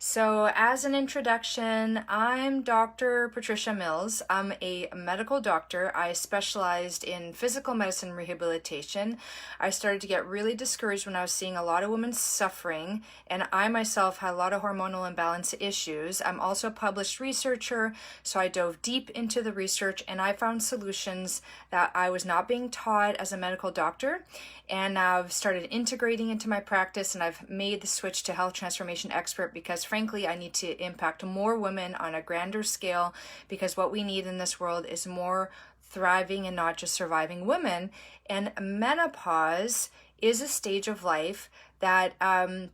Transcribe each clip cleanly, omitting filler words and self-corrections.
So, as an introduction, I'm Dr. Patricia Mills. I'm a medical doctor. I specialized in physical medicine rehabilitation. I started to get really discouraged when I was seeing a lot of women suffering, and I myself had a lot of hormonal imbalance issues. I'm also a published researcher, so I dove deep into the research and I found solutions that I was not being taught as a medical doctor. And I've started integrating into my practice, and I've made the switch to health transformation expert because frankly, I need to impact more women on a grander scale, because what we need in this world is more thriving and not just surviving women. And menopause is a stage of life that when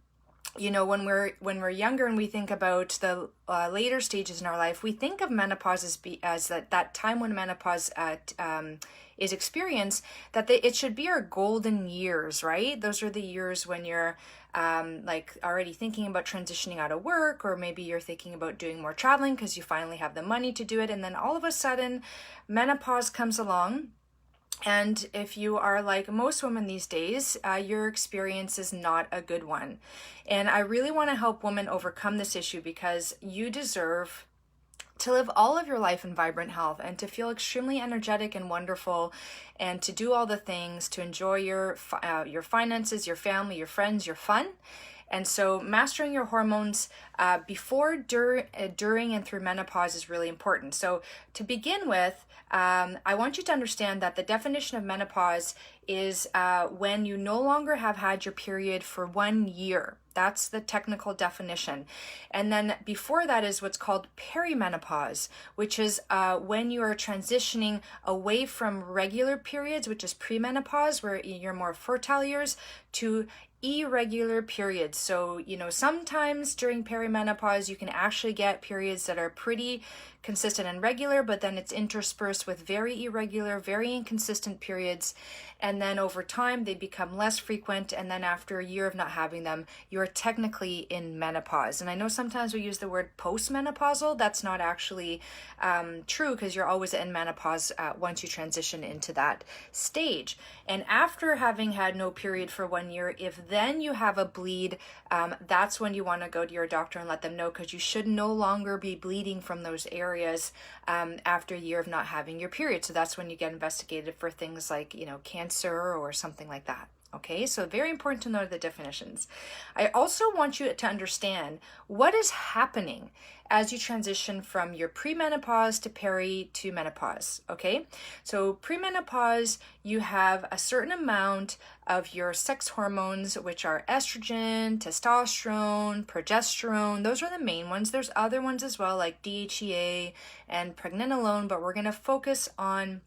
we're younger and we think about the later stages in our life, we think of menopause as that time when menopause is experienced, that it should be our golden years, right? Those are the years when you're already thinking about transitioning out of work, or maybe you're thinking about doing more traveling because you finally have the money to do it, and then all of a sudden menopause comes along. And if you are like most women these days, your experience is not a good one. And I really want to help women overcome this issue, because you deserve to live all of your life in vibrant health and to feel extremely energetic and wonderful, and to do all the things, to enjoy your finances, your family, your friends, your fun. And so mastering your hormones before, during, and through menopause is really important. So to begin with, I want you to understand that the definition of menopause is when you no longer have had your period for 1 year. That's the technical definition. And then before that is what's called perimenopause, which is when you are transitioning away from regular periods, which is premenopause, where you're more fertile years, to irregular periods. So, sometimes during perimenopause, you can actually get periods that are pretty consistent and regular, but then it's interspersed with very irregular, very inconsistent periods. And then over time, they become less frequent. And then after a year of not having them, you're technically in menopause. And I know sometimes we use the word postmenopausal. That's not actually true, because you're always in menopause once you transition into that stage. And after having had no period for 1 year, if then you have a bleed, that's when you want to go to your doctor and let them know, because you should no longer be bleeding from those areas after a year of not having your period. So that's when you get investigated for things like, cancer or something like that. Okay, so very important to know the definitions. I also want you to understand what is happening as you transition from your premenopause to peri to menopause. Okay, so premenopause, you have a certain amount of your sex hormones, which are estrogen, testosterone, progesterone. Those are the main ones. There's other ones as well, like DHEA and pregnenolone, but we're going to focus on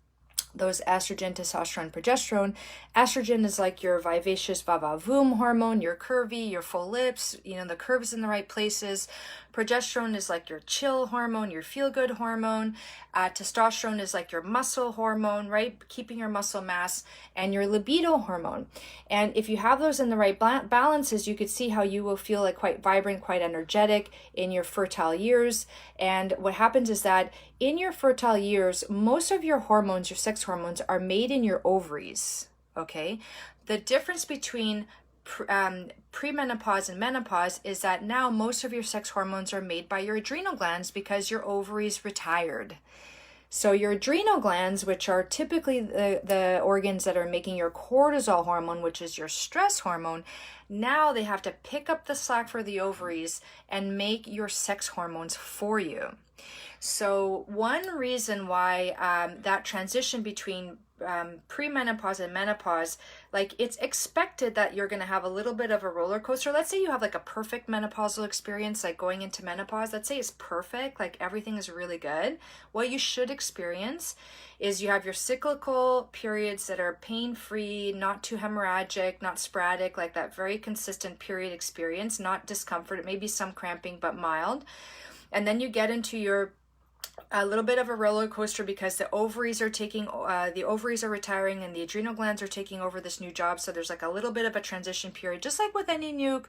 those estrogen, testosterone, progesterone. Estrogen is like your vivacious va-va-voom hormone, your curvy, your full lips, the curves in the right places. Progesterone is like your chill hormone, your feel-good hormone. Testosterone is like your muscle hormone, right? Keeping your muscle mass, and your libido hormone. And if you have those in the right balances, you could see how you will feel like quite vibrant, quite energetic in your fertile years. And what happens is that in your fertile years, most of your hormones, your sex hormones, are made in your ovaries, okay? The difference between premenopause and menopause is that now most of your sex hormones are made by your adrenal glands, because your ovaries retired. So your adrenal glands, which are typically the organs that are making your cortisol hormone, which is your stress hormone, now they have to pick up the slack for the ovaries and make your sex hormones for you. So one reason why that transition between premenopause and menopause, like, it's expected that you're going to have a little bit of a roller coaster. Let's say you have like a perfect menopausal experience, like going into menopause. Let's say it's perfect, like everything is really good. What you should experience is you have your cyclical periods that are pain-free, not too hemorrhagic, not sporadic, like that very consistent period experience, not discomfort. It may be some cramping, but mild. And then you get into a little bit of a roller coaster, because the ovaries are retiring and the adrenal glands are taking over this new job. So there's like a little bit of a transition period, just like with any new,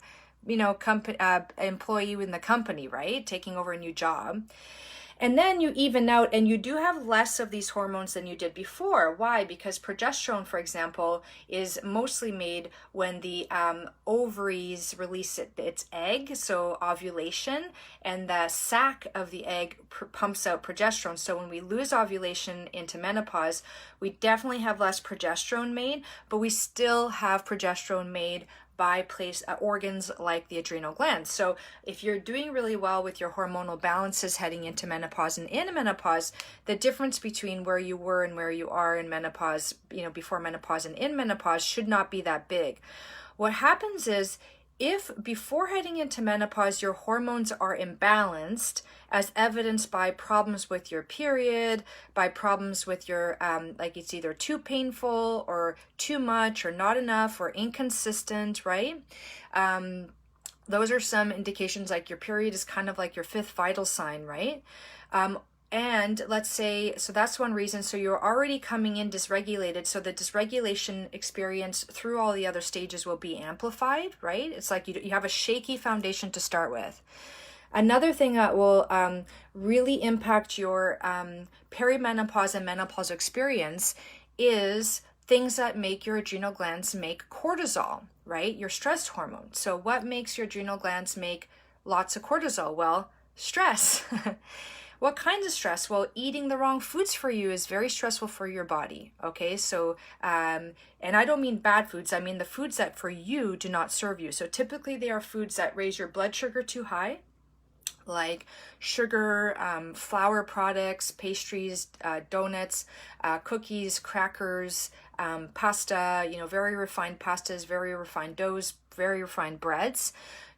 employee in the company, right? Taking over a new job. And then you even out and you do have less of these hormones than you did before. Why? Because progesterone, for example, is mostly made when the ovaries release its egg, so ovulation, and the sac of the egg pumps out progesterone. So when we lose ovulation into menopause, we definitely have less progesterone made, but we still have progesterone made by organs like the adrenal glands. So if you're doing really well with your hormonal balances heading into menopause and in menopause, the difference between where you were and where you are in menopause, before menopause and in menopause, should not be that big. What happens is, if before heading into menopause your hormones are imbalanced, as evidenced by problems with your period, by problems with your like it's either too painful or too much or not enough or inconsistent, right? Those are some indications. Like your period is kind of like your fifth vital sign, right? And let's say, so that's one reason. So you're already coming in dysregulated. So the dysregulation experience through all the other stages will be amplified, right? It's like you have a shaky foundation to start with. Another thing that will really impact your perimenopause and menopausal experience is things that make your adrenal glands make cortisol, right? Your stress hormone. So what makes your adrenal glands make lots of cortisol? Well, stress. What kinds of stress? Well, eating the wrong foods for you is very stressful for your body. Okay, so, and I don't mean bad foods, I mean the foods that for you do not serve you. So typically they are foods that raise your blood sugar too high, like sugar, flour products, pastries, donuts, cookies, crackers, pasta, very refined pastas, very refined doughs, very refined breads.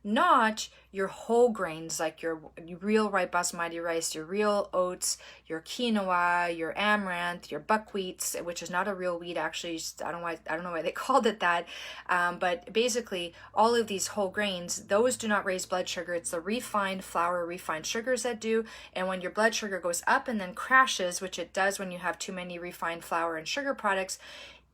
Not your whole grains, like your real white basmati rice, your real oats, your quinoa, your amaranth, your buckwheats, which is not a real wheat actually. I don't know why they called it that. But basically, all of these whole grains, those do not raise blood sugar. It's the refined flour, refined sugars that do. And when your blood sugar goes up and then crashes, which it does when you have too many refined flour and sugar products,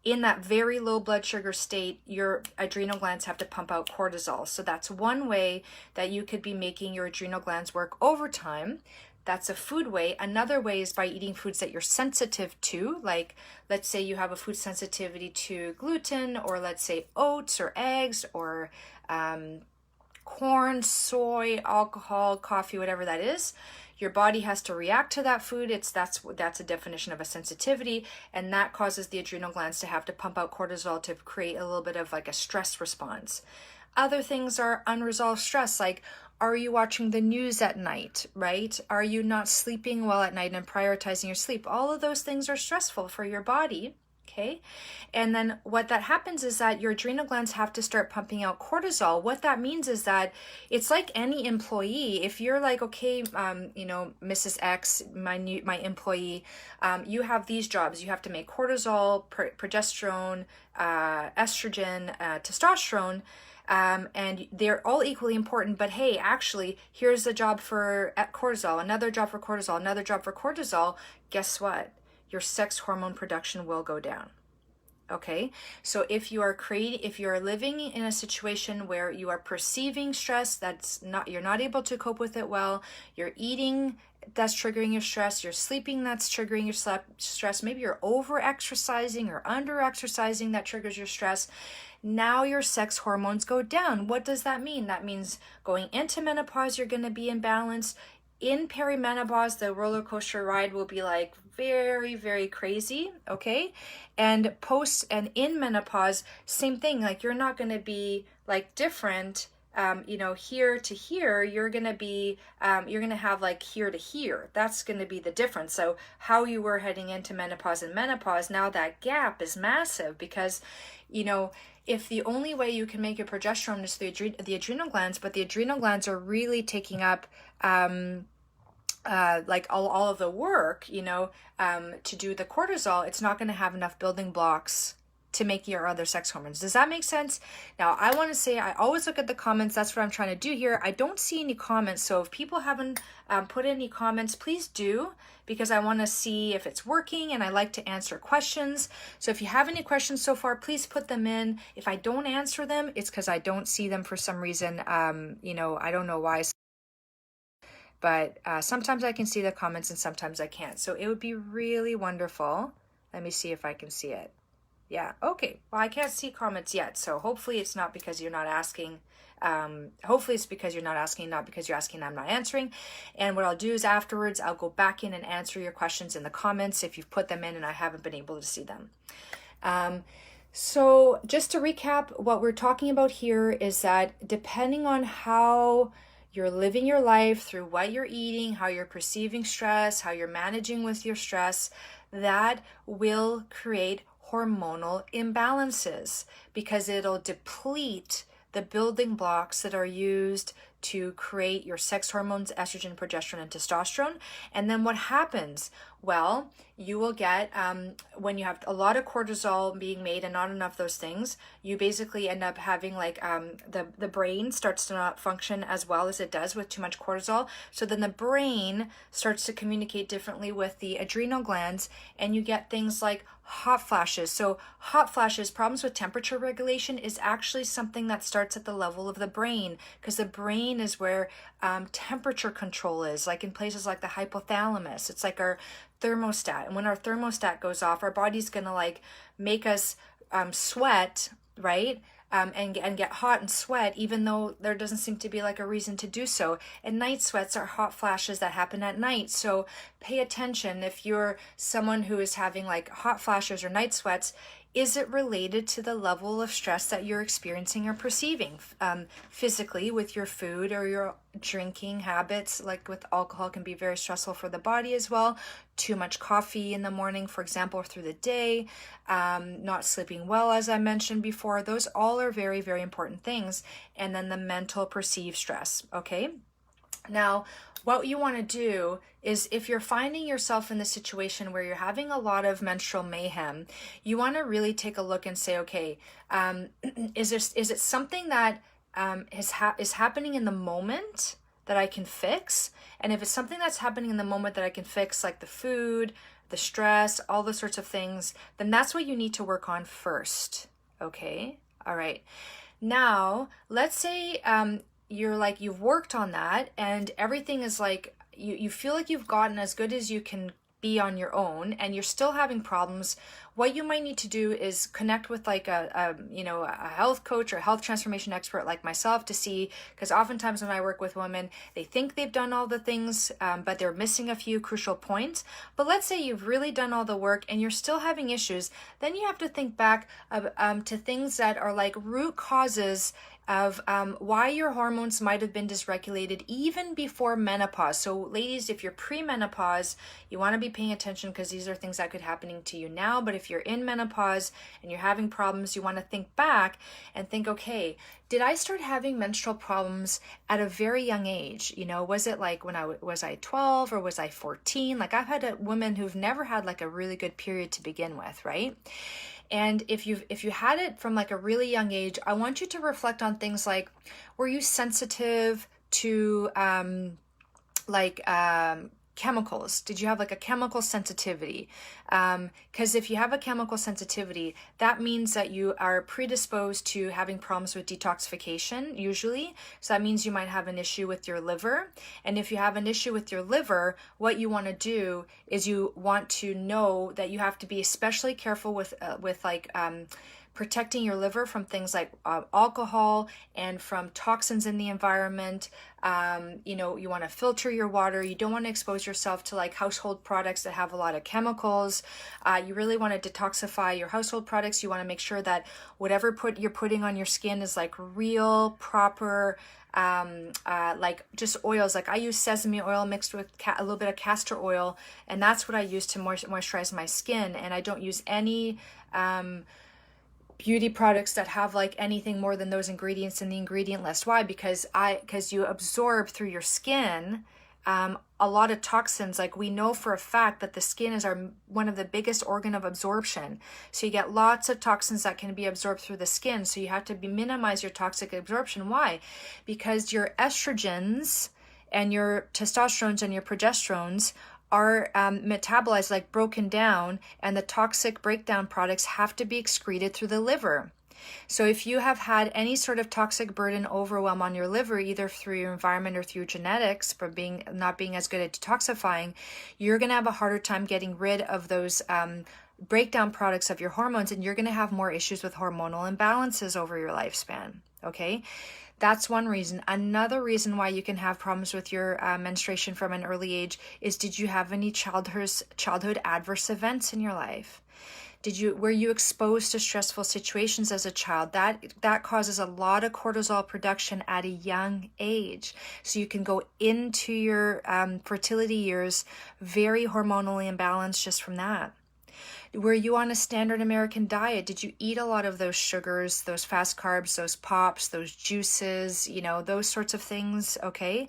in that very low blood sugar state, your adrenal glands have to pump out cortisol. So that's one way that you could be making your adrenal glands work overtime. That's a food way. Another way is by eating foods that you're sensitive to. Like, let's say you have a food sensitivity to gluten, or let's say oats or eggs or corn, soy, alcohol, coffee, whatever that is. Your body has to react to that food. That's a definition of a sensitivity, and that causes the adrenal glands to have to pump out cortisol to create a little bit of like a stress response. Other things are unresolved stress, like, are you watching the news at night, right? Are you not sleeping well at night and prioritizing your sleep? All of those things are stressful for your body. Okay. And then what that happens is that your adrenal glands have to start pumping out cortisol. What that means is that it's like any employee. If you're like, okay, Mrs. X, my employee, you have these jobs. You have to make cortisol, progesterone, estrogen, testosterone. And they're all equally important, but hey, actually, here's a job for cortisol, another job for cortisol, another job for cortisol. Guess what? Your sex hormone production will go down. Okay, so if you are living in a situation where you are perceiving stress you're not able to cope with it well, you're eating that's triggering your stress, you're sleeping that's triggering your stress, maybe you're over exercising or under exercising that triggers your stress, now your sex hormones go down. What does that mean? That means going into menopause, you're going to be in balance. In perimenopause, the roller coaster ride will be like very, very crazy, okay? And post and in menopause, same thing. Like, you're not going to be like different, here to here. You're going to be, you're going to have like here to here. That's going to be the difference. So how you were heading into menopause and menopause, now that gap is massive because, if the only way you can make your progesterone is through the adrenal glands, but the adrenal glands are really taking up like all of the work, to do the cortisol, it's not going to have enough building blocks to make your other sex hormones. Does that make sense? Now, I want to say I always look at the comments. That's what I'm trying to do here. I don't see any comments. So if people haven't put any comments, please do, because I want to see if it's working and I like to answer questions. So if you have any questions so far, please put them in. If I don't answer them, it's because I don't see them for some reason. I don't know why. but sometimes I can see the comments and sometimes I can't. So it would be really wonderful. Let me see if I can see it. Yeah, okay. Well, I can't see comments yet, so hopefully it's not because you're not asking. Hopefully it's because you're not asking, not because you're asking, I'm not answering. And what I'll do is afterwards, I'll go back in and answer your questions in the comments if you've put them in and I haven't been able to see them. So just to recap, what we're talking about here is that depending on how you're living your life, through what you're eating, how you're perceiving stress, how you're managing with your stress, that will create hormonal imbalances because it'll deplete the building blocks that are used to create your sex hormones, estrogen, progesterone, and testosterone. And then what happens? Well, you will get, when you have a lot of cortisol being made and not enough of those things, you basically end up having like the brain starts to not function as well as it does with too much cortisol. So then the brain starts to communicate differently with the adrenal glands, and you get things like hot flashes. So hot flashes, problems with temperature regulation, is actually something that starts at the level of the brain, because the brain is where temperature control is, like in places like the hypothalamus. It's like our thermostat, and when our thermostat goes off, our body's gonna like make us sweat, right? And get hot and sweat, even though there doesn't seem to be like a reason to do so. And night sweats are hot flashes that happen at night. So pay attention if you're someone who is having like hot flashes or night sweats. Is it related to the level of stress that you're experiencing or perceiving physically with your food or your drinking habits? Like with alcohol can be very stressful for the body as well. Too much coffee in the morning, for example, or through the day, not sleeping well, as I mentioned before. Those all are very, very important things. And then the mental perceived stress, okay? Now, what you want to do is, if you're finding yourself in the situation where you're having a lot of menstrual mayhem, you want to really take a look and say, okay, is it something that is happening in the moment that I can fix? And if it's something that's happening in the moment that I can fix, like the food, the stress, all those sorts of things, then that's what you need to work on first. Okay? All right. Now, let's say you're like, you've worked on that and everything is like, you feel like you've gotten as good as you can be on your own, and you're still having problems. What you might need to do is connect with like a health coach or a health transformation expert like myself to see, because oftentimes when I work with women, they think they've done all the things, but they're missing a few crucial points. But let's say you've really done all the work and you're still having issues, then you have to think back to things that are like root causes of why your hormones might have been dysregulated even before menopause. So ladies, if you're premenopause, you want to be paying attention, because these are things that could happening to you now. But if you're in menopause and you're having problems, you want to think back and think, okay, did I start having menstrual problems at a very young age? You know, was it like when was I 12 or was I 14? Like I've had women who've never had like a really good period to begin with, right? And if you had it from like a really young age, I want you to reflect on things like, were you sensitive to chemicals? Did you have like a chemical sensitivity? Because if you have a chemical sensitivity, that means that you are predisposed to having problems with detoxification usually. So that means you might have an issue with your liver. And if you have an issue with your liver, what you want to do is you want to know that you have to be especially careful with protecting your liver from things like alcohol and from toxins in the environment. You want to filter your water. You don't want to expose yourself to like household products that have a lot of chemicals. You really want to detoxify your household products. You want to make sure that whatever you're putting on your skin is like real, proper, like just oils. Like I use sesame oil mixed with a little bit of castor oil, and that's what I use to moisturize my skin. And I don't use any beauty products that have like anything more than those ingredients in the ingredient list. Why? Because you absorb through your skin a lot of toxins. Like we know for a fact that the skin is one of the biggest organ of absorption. So you get lots of toxins that can be absorbed through the skin. So you have to minimize your toxic absorption. Why? Because your estrogens and your testosterones and your progesterones are metabolized, like broken down, and the toxic breakdown products have to be excreted through the liver. So if you have had any sort of toxic burden overwhelm on your liver, either through your environment or through genetics, for not being as good at detoxifying, you're going to have a harder time getting rid of those breakdown products of your hormones, and you're going to have more issues with hormonal imbalances over your lifespan. Okay, that's one reason. Another reason why you can have problems with your menstruation from an early age is, did you have any childhood adverse events in your life? Were you exposed to stressful situations as a child? That causes a lot of cortisol production at a young age. So you can go into your fertility years very hormonally imbalanced just from that. Were you on a standard American diet? Did you eat a lot of those sugars, those fast carbs, those pops, those juices, those sorts of things? Okay,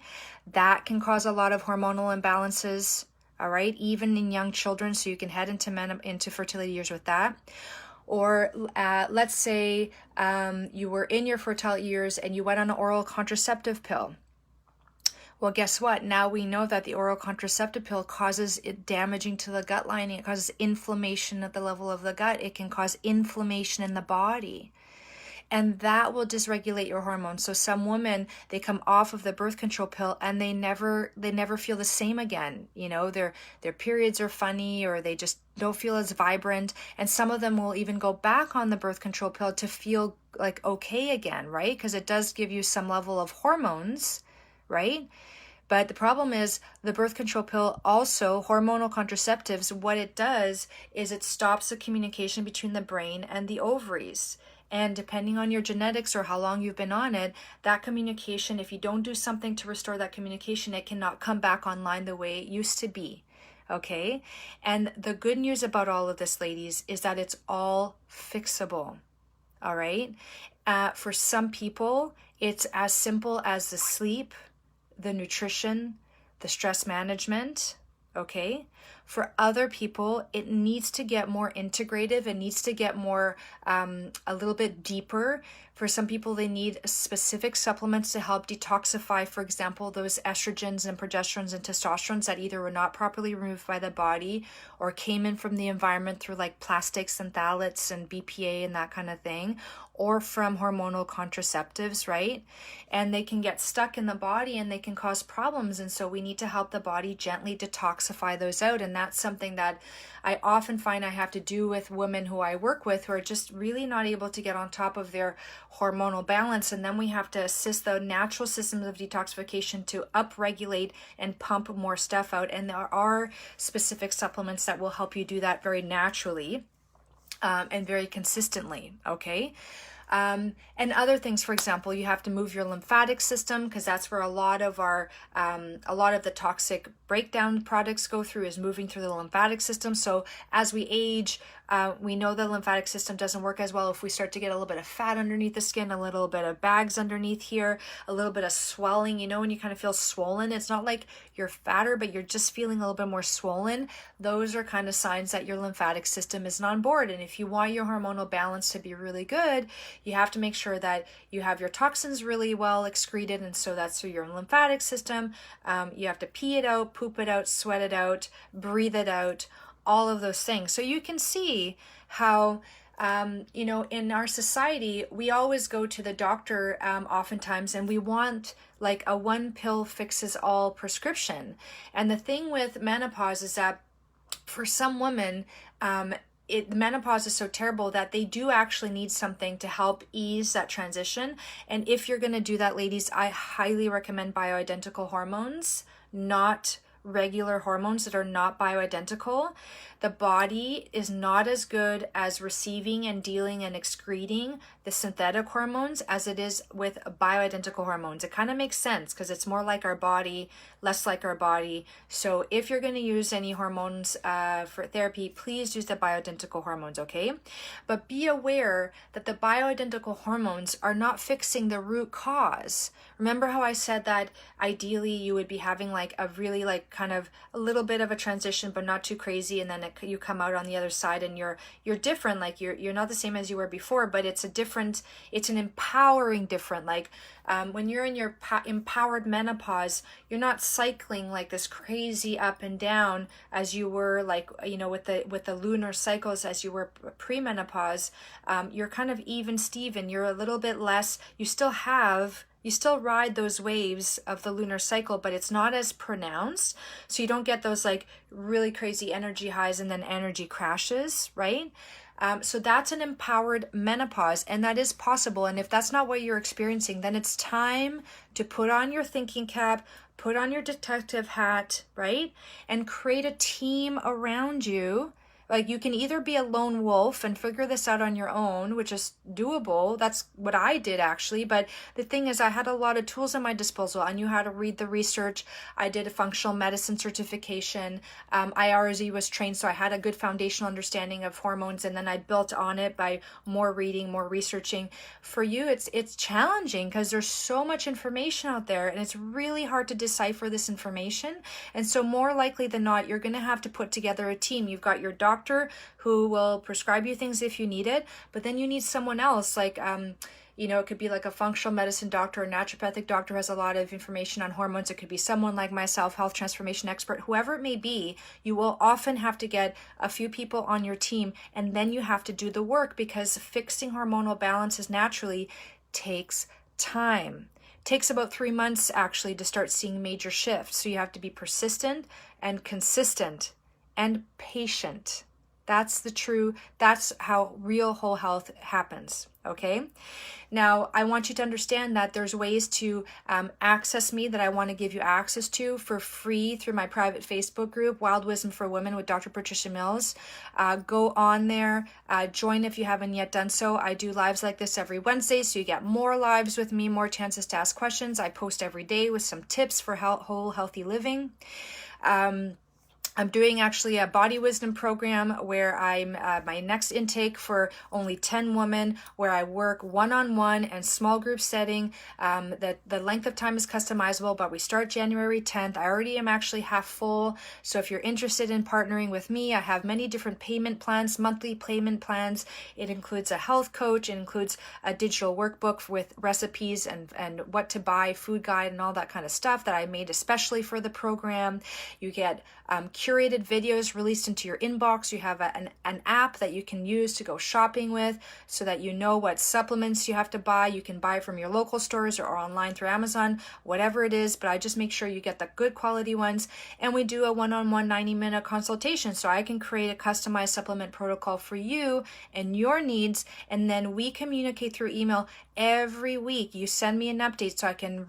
that can cause a lot of hormonal imbalances. All right, even in young children, so you can head into fertility years with that. Or let's say you were in your fertility years and you went on an oral contraceptive pill. Well, guess what? Now we know that the oral contraceptive pill causes it damaging to the gut lining. It causes inflammation at the level of the gut. It can cause inflammation in the body. And that will dysregulate your hormones. So some women, they come off of the birth control pill and they never feel the same again. Their periods are funny, or they just don't feel as vibrant. And some of them will even go back on the birth control pill to feel like okay again, right? Because it does give you some level of hormones, right? But the problem is the birth control pill, also hormonal contraceptives, what it does is it stops the communication between the brain and the ovaries. And depending on your genetics or how long you've been on it, that communication, if you don't do something to restore that communication, it cannot come back online the way it used to be. Okay? And the good news about all of this, ladies, is that it's all fixable. All right? For some people, it's as simple as the sleep, the nutrition, the stress management. Okay? For other people, it needs to get more integrative. It needs to get more, a little bit deeper. For some people, they need specific supplements to help detoxify, for example, those estrogens and progesterones and testosterones that either were not properly removed by the body or came in from the environment through like plastics and phthalates and BPA and that kind of thing, or from hormonal contraceptives, right? And they can get stuck in the body and they can cause problems. And so we need to help the body gently detoxify those out. And that's something that I often find I have to do with women who I work with who are just really not able to get on top of their hormonal balance. And then we have to assist the natural systems of detoxification to upregulate and pump more stuff out. And there are specific supplements that will help you do that very naturally and very consistently, okay? And other things, for example, you have to move your lymphatic system, because that's where a lot of the toxic breakdown products go through, is moving through the lymphatic system. So as we age, we know the lymphatic system doesn't work as well if we start to get a little bit of fat underneath the skin, a little bit of bags underneath here, a little bit of swelling, when you kind of feel swollen. It's not like you're fatter, but you're just feeling a little bit more swollen. Those are kind of signs that your lymphatic system isn't on board. And if you want your hormonal balance to be really good, you have to make sure that you have your toxins really well excreted. And so that's through your lymphatic system. You have to pee it out, poop it out, sweat it out, breathe it out, all of those things. So you can see how, in our society, we always go to the doctor oftentimes, and we want like a one pill fixes all prescription. And the thing with menopause is that for some women, menopause is so terrible that they do actually need something to help ease that transition. And if you're going to do that, ladies, I highly recommend bioidentical hormones, not regular hormones that are not bioidentical. The body is not as good as receiving and dealing and excreting the synthetic hormones as it is with bioidentical hormones. It kind of makes sense because it's more like our body, less like our body. So if you're going to use any hormones for therapy, please use the bioidentical hormones, okay? But be aware that the bioidentical hormones are not fixing the root cause. Remember how I said that ideally you would be having like a really like kind of a little bit of a transition, but not too crazy, and then you come out on the other side and you're different. Like you're not the same as you were before, but it's an empowering different. Like when you're in your empowered menopause, you're not cycling like this crazy up and down as you were, like, you know, with the lunar cycles as you were pre-menopause. You're kind of even Steven. You're a little bit less, you still ride those waves of the lunar cycle, but it's not as pronounced. So you don't get those like really crazy energy highs and then energy crashes, right? So that's an empowered menopause, and that is possible. And if that's not what you're experiencing, then it's time to put on your thinking cap, put on your detective hat, right? And create a team around you. Like, you can either be a lone wolf and figure this out on your own, which is doable. That's what I did, actually. But the thing is, I had a lot of tools at my disposal. I knew how to read the research. I did a functional medicine certification. IRZ was trained, so I had a good foundational understanding of hormones, and then I built on it by more reading, more researching. For you, it's challenging because there's so much information out there, and it's really hard to decipher this information. And so more likely than not, you're going to have to put together a team. You've got your doctor who will prescribe you things if you need it, but then you need someone else, like you know, it could be like a functional medicine doctor, a naturopathic doctor who has a lot of information on hormones. It could be someone like myself, health transformation expert, whoever it may be. You will often have to get a few people on your team, and then you have to do the work, because fixing hormonal balances naturally takes time. It takes about 3 months actually to start seeing major shifts. So you have to be persistent and consistent and patient. That's how real whole health happens, okay? Now, I want you to understand that there's ways to access me that I want to give you access to for free through my private Facebook group, Wild Wisdom for Women with Dr. Patricia Mills. Go on there, join if you haven't yet done so. I do lives like this every Wednesday, so you get more lives with me, more chances to ask questions. I post every day with some tips for whole healthy living. I'm doing actually a body wisdom program where I'm my next intake for only 10 women, where I work one-on-one and small group setting. The length of time is customizable, but we start January 10th. I already am actually half full. So if you're interested in partnering with me, I have many different payment plans, monthly payment plans. It includes a health coach. It includes a digital workbook with recipes and what to buy, food guide, and all that kind of stuff that I made especially for the program. You get curated videos released into your inbox. You have an app that you can use to go shopping with, so that you know what supplements you have to buy. You can buy from your local stores or online through Amazon, whatever it is, but I just make sure you get the good quality ones. And we do a one-on-one 90-minute consultation, so I can create a customized supplement protocol for you and your needs, and then we communicate through email every week. You send me an update so I can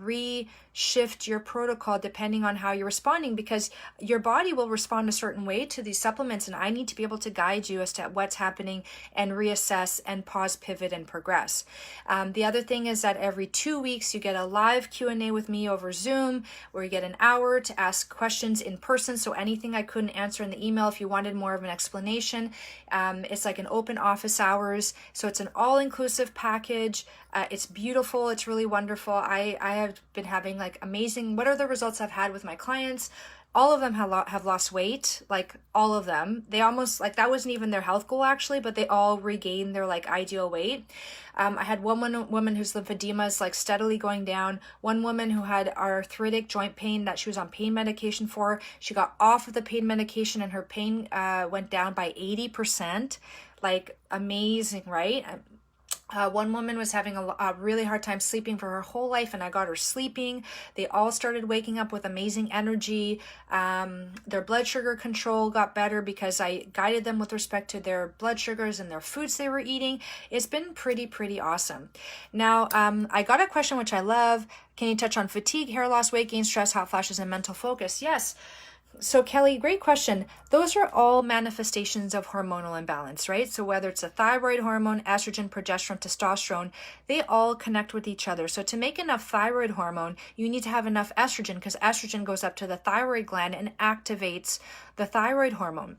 shift your protocol depending on how you're responding, because your body will respond a certain way to these supplements, and I need to be able to guide you as to what's happening and reassess and pause, pivot, and progress. The other thing is that every 2 weeks you get a live Q&A with me over Zoom, where you get an hour to ask questions in person. So anything I couldn't answer in the email, if you wanted more of an explanation, it's like an open office hours. So it's an all-inclusive package. It's beautiful. It's really wonderful. I have been having like amazing, what are the results I've had with my clients? All of them have lost weight, like all of them. They almost, like, that wasn't even their health goal actually, but they all regained their like ideal weight. I had one woman whose lymphedema is like steadily going down. One woman who had arthritic joint pain that she was on pain medication for. She got off of the pain medication and her pain went down by 80%. Like, amazing, right? One woman was having a really hard time sleeping for her whole life, and I got her sleeping. They all started waking up with amazing energy. Their blood sugar control got better because I guided them with respect to their blood sugars and their foods they were eating. It's been pretty awesome. Now, I got a question which I love. Can you touch on fatigue, hair loss, weight gain, stress, hot flashes, and mental focus? Yes. So Kelly, great question. Those are all manifestations of hormonal imbalance, right? So whether it's a thyroid hormone, estrogen, progesterone, testosterone, they all connect with each other. So to make enough thyroid hormone, you need to have enough estrogen, because estrogen goes up to the thyroid gland and activates the thyroid hormone.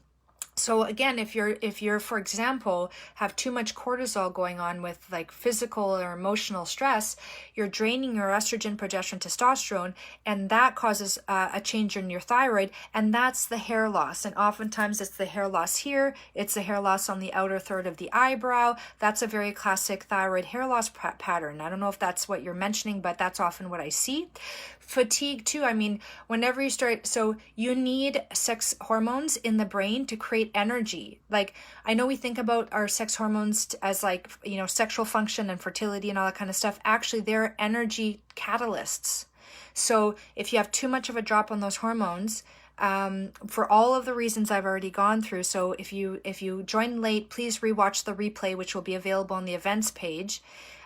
So again, if you're, for example, have too much cortisol going on with like physical or emotional stress, you're draining your estrogen, progesterone, testosterone, and that causes a change in your thyroid, and that's the hair loss. And oftentimes it's the hair loss here, it's the hair loss on the outer third of the eyebrow. That's a very classic thyroid hair loss pattern. I don't know if that's what you're mentioning, but that's often what I see. Fatigue too. I mean, whenever you start, so you need sex hormones in the brain to create energy. Like, I know we think about our sex hormones as like, you know, sexual function and fertility and all that kind of stuff. Actually, they're energy catalysts. So if you have too much of a drop on those hormones, for all of the reasons I've already gone through. So if you join late, please rewatch the replay, which will be available on the events page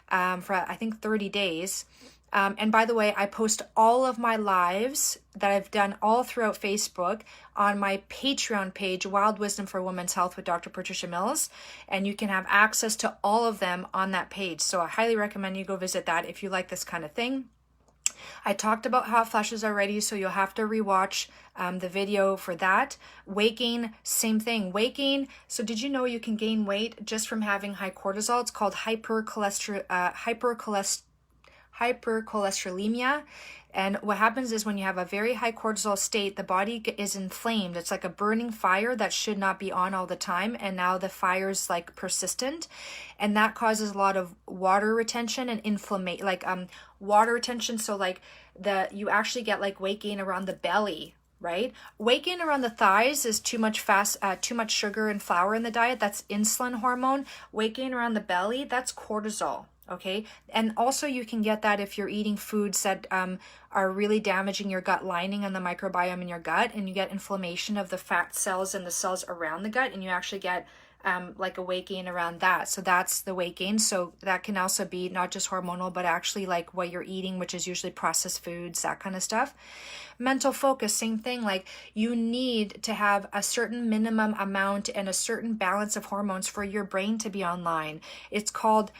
for I think 30 days. And by the way, I post all of my lives that I've done all throughout Facebook on my Patreon page, Wild Wisdom for Women's Health with Dr. Patricia Mills, and you can have access to all of them on that page. So I highly recommend you go visit that if you like this kind of thing. I talked about hot flashes already, so you'll have to rewatch the video for that. Weight gain, same thing. So did you know you can gain weight just from having high cortisol? It's called hypercholesterolemia. And what happens is when you have a very high cortisol state, the body is inflamed. It's like a burning fire that should not be on all the time. And now the fire's like persistent. And that causes a lot of water retention and inflammation, like water retention. So like you actually get like weight gain around the belly, right? Weight gain around the thighs is too much sugar and flour in the diet. That's insulin hormone. Weight gain around the belly, that's cortisol. Okay. And also you can get that if you're eating foods that are really damaging your gut lining and the microbiome in your gut, and you get inflammation of the fat cells and the cells around the gut, and you actually get like a weight gain around that. So that's the weight gain. So that can also be not just hormonal, but actually like what you're eating, which is usually processed foods, that kind of stuff. Mental focus, same thing. Like you need to have a certain minimum amount and a certain balance of hormones for your brain to be online. It's called,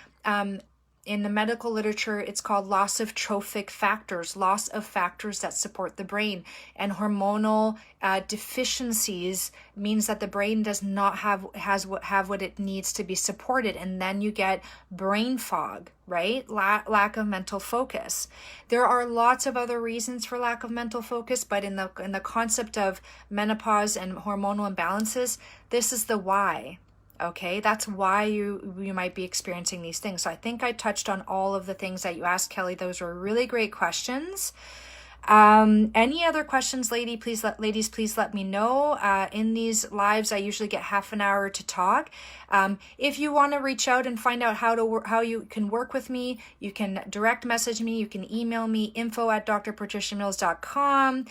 in the medical literature, it's called loss of trophic factors, loss of factors that support the brain. And hormonal deficiencies means that the brain does not have what it needs to be supported. And then you get brain fog, right? Lack of mental focus. There are lots of other reasons for lack of mental focus, but in the concept of menopause and hormonal imbalances, this is the why. Okay, that's why you might be experiencing these things. So I think I touched on all of the things that you asked, Kelly. Those were really great questions. Any other questions, ladies, please let me know. In these lives, I usually get half an hour to talk. If you want to reach out and find out how you can work with me, you can direct message me. You can email me, info@drpatriciamills.com.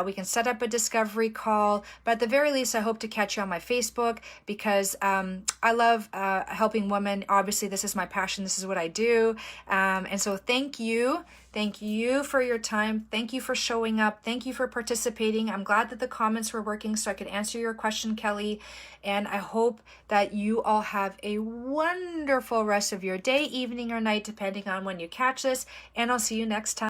We can set up a discovery call. But at the very least, I hope to catch you on my Facebook because I love helping women. Obviously, this is my passion. This is what I do. And so thank you. Thank you for your time. Thank you for showing up. Thank you for participating. I'm glad that the comments were working so I could answer your question, Kelly. And I hope that you all have a wonderful rest of your day, evening, or night, depending on when you catch this. And I'll see you next time.